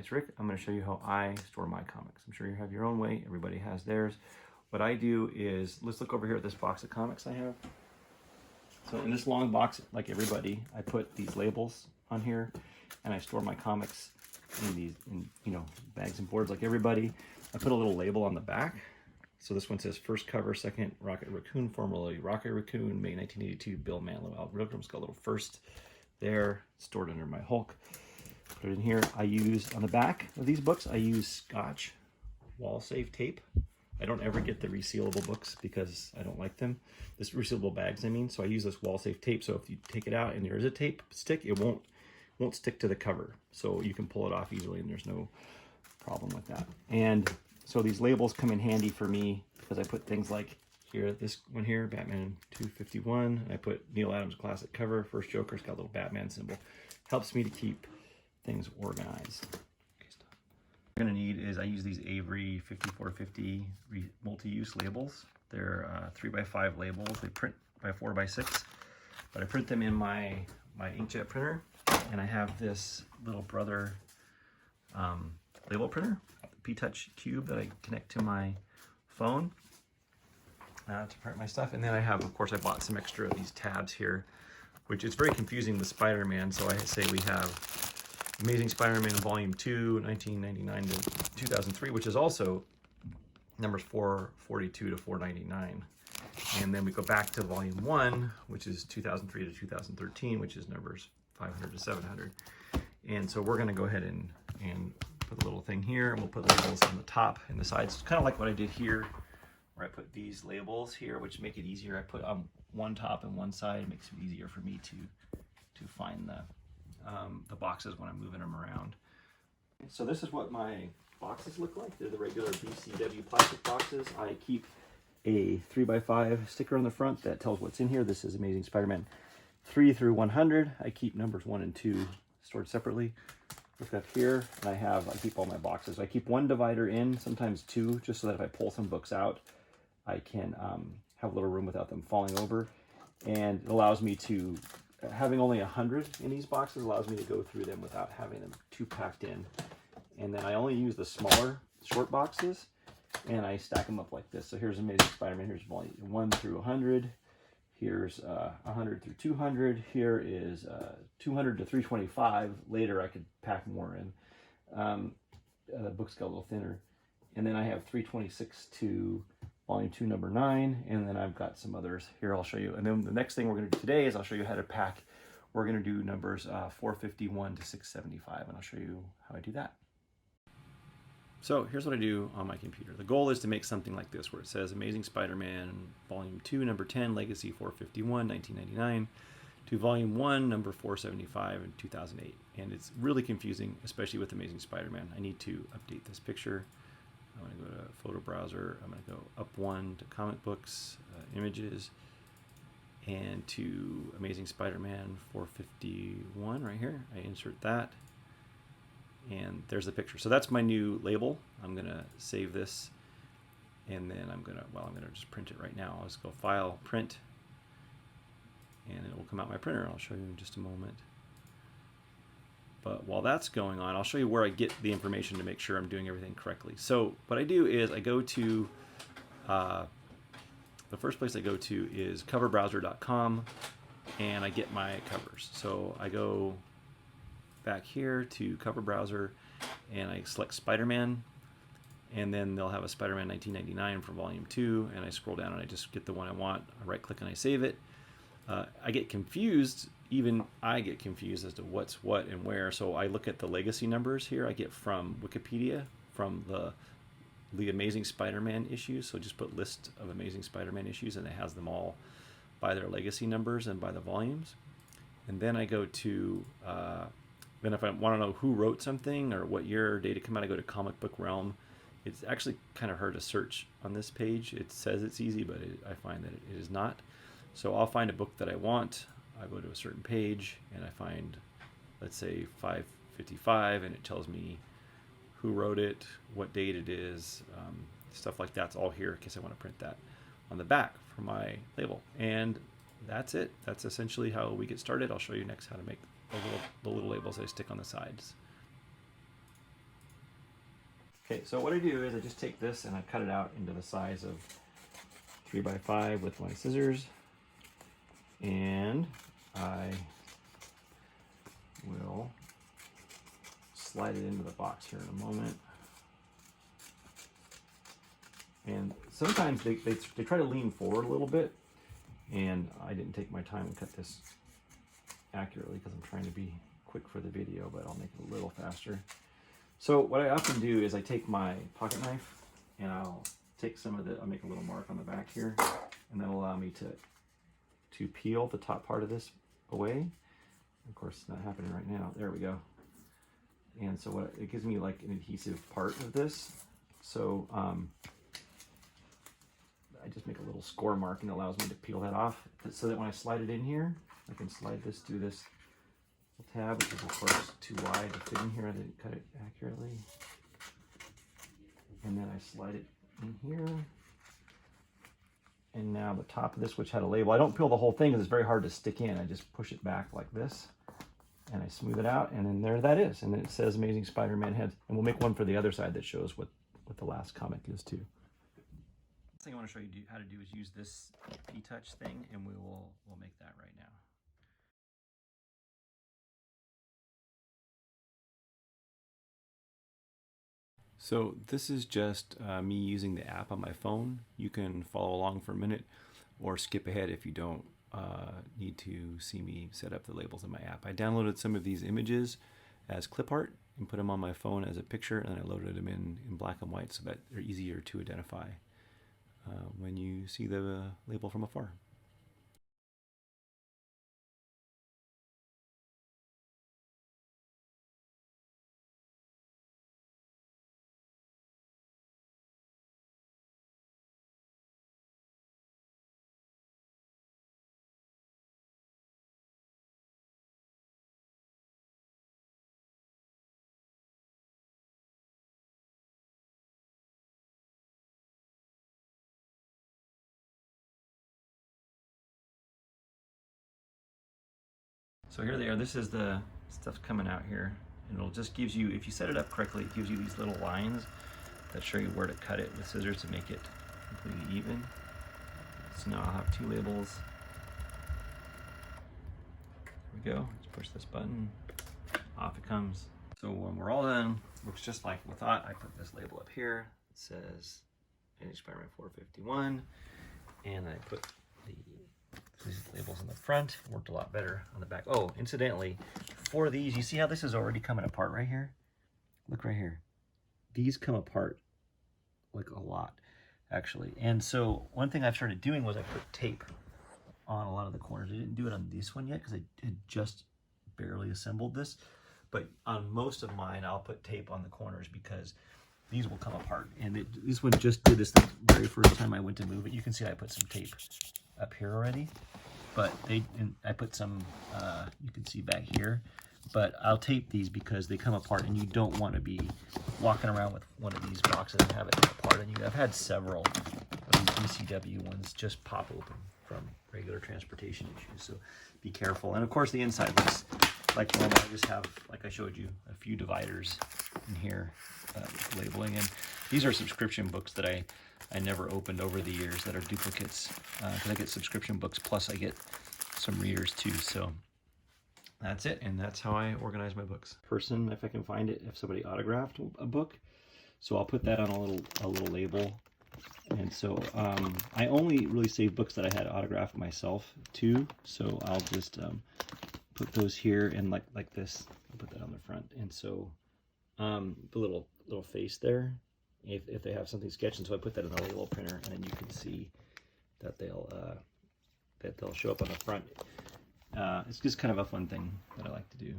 it's Rick. I'm going to show you how I store my comics. I'm sure you have your own way. Everybody has theirs. What I do is, let's look over here at this box of comics I have. So in this long box, like everybody, I put these labels on here, and I store my comics in these, bags and boards like everybody. I put a little label on the back. So this one says first cover, second Rocket Raccoon, formerly Rocket Raccoon, May 1982, Bill Mantlo, Al Milgram's got a little first there, stored under my Hulk. Put it in here. I use, on the back of these books, I use Scotch wall safe tape. I don't ever get the resealable books because I don't like them. This resealable bags, I mean. So I use this wall safe tape. So if you take it out and there is a tape stick, it won't stick to the cover. So you can pull it off easily and there's no problem with that. And so these labels come in handy for me because I put things like here, this one here, Batman 251. I put Neil Adams classic cover, first Joker's got a little Batman symbol. Helps me to keep things organized. What you're gonna need is, I use these Avery 5450 multi-use labels. They're 3x5 labels. They print by 4x6, but I print them in my inkjet printer, and I have this little brother label printer, P-Touch Cube, that I connect to my phone to print my stuff. And then I have, of course, I bought some extra of these tabs here, which is very confusing with Spider-Man. So I say we have Amazing Spider-Man Volume 2, 1999 to 2003, which is also numbers 442 to 499. And then we go back to Volume 1, which is 2003 to 2013, which is numbers 500 to 700. And so we're going to go ahead and put a little thing here, and we'll put labels on the top and the sides. It's kind of like what I did here, where I put these labels here, which make it easier. I put on one top and one side. It makes it easier for me to find the boxes when I'm moving them around. So this is what my boxes look like. They're the regular BCW plastic boxes. I keep a 3x5 sticker on the front that tells what's in here. This is Amazing Spider-Man 3 through 100. I keep numbers 1 and 2 stored separately. Look up here, and I keep all my boxes. I keep one divider in, sometimes two, just so that if I pull some books out, I can have a little room without them falling over. And it allows me to, having only 100 in these boxes allows me to go through them without having them too packed in. And then I only use the smaller, short boxes, and I stack them up like this. So here's Amazing Spider-Man, here's volume 1 through 100. Here's 100 through 200. Here is 200 to 325. Later I could pack more in. The book's got a little thinner. And then I have 326 to Volume 2, number 9, and then I've got some others here I'll show you. And then the next thing we're going to do today is I'll show you how to pack. We're going to do numbers 451 to 675, and I'll show you how I do that. So here's what I do on my computer. The goal is to make something like this, where it says Amazing Spider-Man Volume 2, number 10, Legacy 451, 1999, to Volume 1, number 475 in 2008. And it's really confusing, especially with Amazing Spider-Man. I need to update this picture. I'm going to go to photo browser. I'm going to go up one to comic books, images, and to Amazing Spider-Man 451 right here. I insert that, and there's the picture. So that's my new label. I'm going to save this, and then I'm going to just print it right now. I'll just go File, Print, and it will come out my printer. I'll show you in just a moment. But while that's going on, I'll show you where I get the information to make sure I'm doing everything correctly. So what I do is I go to, the first place I go to is coverbrowser.com, and I get my covers. So I go back here to Cover Browser, and I select Spider-Man, and then they'll have a Spider-Man 1999 for Volume 2, and I scroll down and I just get the one I want. I right-click and I save it. I get confused. Even I get confused as to what's what and where. So I look at the legacy numbers here. I get from Wikipedia, from the Amazing Spider-Man issues. So just put list of Amazing Spider-Man issues, and it has them all by their legacy numbers and by the volumes. And then I go to, then if I want to know who wrote something or what year or date it came out, I go to Comic Book Realm. It's actually kind of hard to search on this page. It says it's easy, but I find that it is not. So I'll find a book that I want. I go to a certain page and I find, let's say 555, and it tells me who wrote it, what date it is, stuff like that's all here in case I want to print that on the back for my label. And that's it. That's essentially how we get started. I'll show you next how to make the little labels that I stick on the sides. Okay, so what I do is I just take this and I cut it out into the size of 3x5 with my scissors, and I will slide it into the box here in a moment. And sometimes they try to lean forward a little bit, and I didn't take my time and cut this accurately because I'm trying to be quick for the video, but I'll make it a little faster. So what I often do is I take my pocket knife and I'll take some of I'll make a little mark on the back here, and that'll allow me to peel the top part of this away. Of course, it's not happening right now. There we go. And so it gives me like an adhesive part of this. So I just make a little score mark, and it allows me to peel that off, so that when I slide it in here, I can slide this through this tab, which is of course too wide to fit in here. I didn't cut it accurately. And then I slide it in here. And now the top of this, which had a label, I don't peel the whole thing because it's very hard to stick in. I just push it back like this, and I smooth it out, and then there that is. And it says Amazing Spider-Man Heads. And we'll make one for the other side that shows what the last comic is too. The thing I want to show you how to do is use this P-Touch thing, and we'll make that right now. So this is just me using the app on my phone. You can follow along for a minute or skip ahead if you don't need to see me set up the labels in my app. I downloaded some of these images as clip art and put them on my phone as a picture, and I loaded them in black and white so that they're easier to identify when you see the label from afar. So here they are. This is the stuff coming out here, and it'll just gives you, if you set it up correctly, it gives you these little lines that show you where to cut it with scissors to make it completely even. So now I'll have two labels. There we go. Let's push this button. Off it comes. So when we're all done, looks just like we thought. I put this label up here. It says Amazing Spider-Man 451, and I put these labels on the front. Worked a lot better on the back. Oh, incidentally, for these, you see how this is already coming apart right here? Look right here. These come apart like a lot, actually. And so one thing I've started doing was I put tape on a lot of the corners. I didn't do it on this one yet because I had just barely assembled this. But on most of mine, I'll put tape on the corners because these will come apart. And this one just did this the very first time I went to move it. You can see I put some tape up here already, but I put some, you can see back here, but I'll tape these because they come apart, and you don't want to be walking around with one of these boxes and have it come apart on you. I've had several of these DCW ones just pop open from regular transportation issues, so be careful. And of course the inside looks like normal. I just have, like I showed you, a few dividers in here labeling, and these are subscription books that I never opened over the years that are duplicates, because I get subscription books plus I get some readers too. So that's it, and that's how I organize my books. Person, if I can find it, if somebody autographed a book, so I'll put that on a little label. And so I only really save books that I had autographed myself too. So I'll just put those here, and like this, I'll put that on the front. And so the little face there, if they have something sketched, and so I put that in the label printer, and then you can see that they'll show up on the front. It's just kind of a fun thing that I like to do.